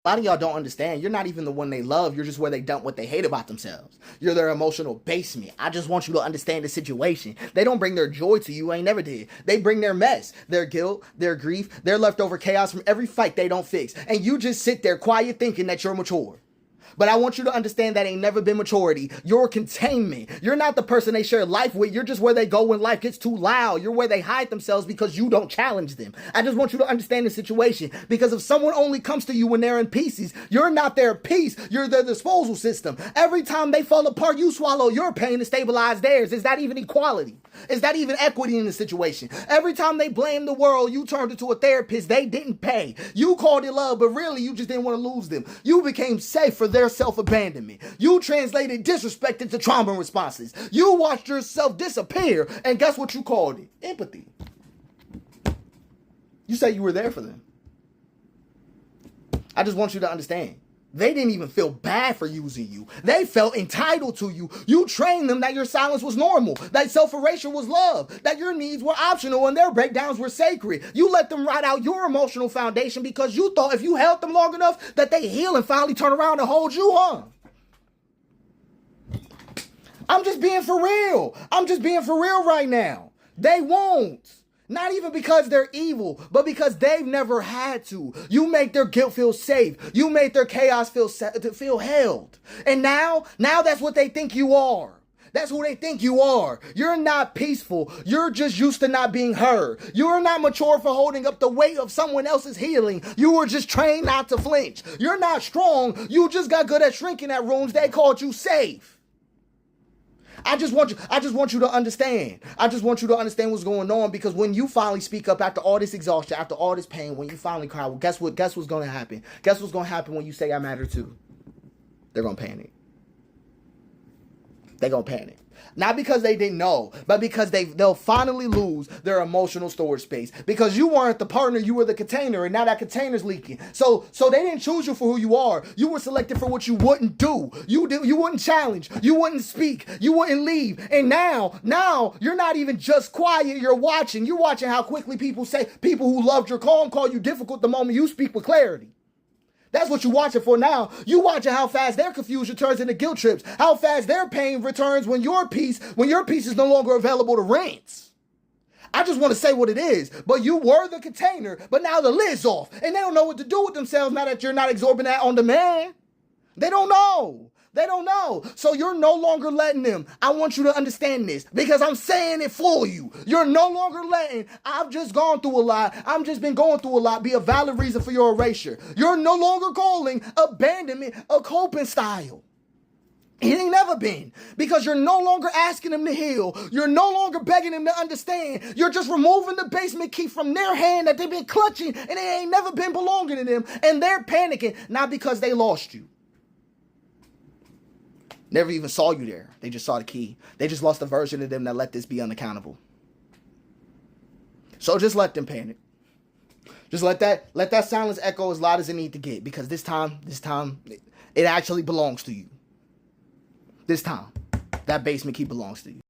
A lot of y'all don't understand. You're not even the one they love. You're just where they dump what they hate about themselves. You're their emotional basement. I just want you to understand the situation. They don't bring their joy to you. Ain't never did. They bring their mess, their guilt, their grief, their leftover chaos from every fight they don't fix. And you just sit there quiet thinking that you're mature. But I want you to understand that ain't never been maturity. You're containment. You're not the person they share life with. You're just where they go when life gets too loud. You're where they hide themselves because you don't challenge them. I just want you to understand the situation. Because if someone only comes to you when they're in pieces, you're not their piece. You're their disposal system. Every time they fall apart, you swallow your pain to stabilize theirs. Is that even equality? Is that even equity in the situation? Every time they blame the world, you turned into a therapist they didn't pay. You called it love, but really you just didn't want to lose them. You became safe for their self-abandonment. You translated disrespect into trauma responses. You watched yourself disappear, and guess what you called it? Empathy. You say you were there for them. I just want you to understand. They didn't even feel bad for using you. They felt entitled to you. You trained them that your silence was normal, that self-erasure was love, that your needs were optional and their breakdowns were sacred. You let them ride out your emotional foundation because you thought if you held them long enough that they heal and finally turn around and hold you, huh? I'm just being for real. I'm just being for real right now. They won't. Not even because they're evil, but because they've never had to. You make their guilt feel safe. You made their chaos feel held. And now that's what they think you are. That's who they think you are. You're not peaceful. You're just used to not being heard. You're not mature for holding up the weight of someone else's healing. You were just trained not to flinch. You're not strong. You just got good at shrinking at rooms they called you safe. I just want you to understand. I just want you to understand what's going on, because when you finally speak up after all this exhaustion, after all this pain, when you finally cry, well, guess what's going to happen? Guess what's going to happen when you say I matter too? They're going to panic. They're going to panic. Not because they didn't know, but because they'll finally lose their emotional storage space. Because you weren't the partner, you were the container, and now that container's leaking. So they didn't choose you for who you are. You were selected for what you wouldn't do. You wouldn't challenge. You wouldn't speak. You wouldn't leave. And now you're not even just quiet. You're watching. You're watching how quickly people who loved your calm call you difficult the moment you speak with clarity. That's what you're watching for now. You watching how fast their confusion turns into guilt trips. How fast their pain returns when your peace is no longer available to rinse. I just want to say what it is. But you were the container, but now the lid's off. And they don't know what to do with themselves now that you're not absorbing that on demand. They don't know. They don't know. So you're no longer letting them. I want you to understand this because I'm saying it for you. You're no longer letting I've just gone through a lot. I've just been going through a lot be a valid reason for your erasure. You're no longer calling abandonment a coping style. It ain't never been, because you're no longer asking them to heal. You're no longer begging them to understand. You're just removing the basement key from their hand that they've been clutching and it ain't never been belonging to them. And they're panicking, not because they lost you. Never even saw you there. They just saw the key. They just lost a version of them that let this be unaccountable. So just let them panic. Just let that silence echo as loud as it need to get, because this time, it actually belongs to you. This time, that basement key belongs to you.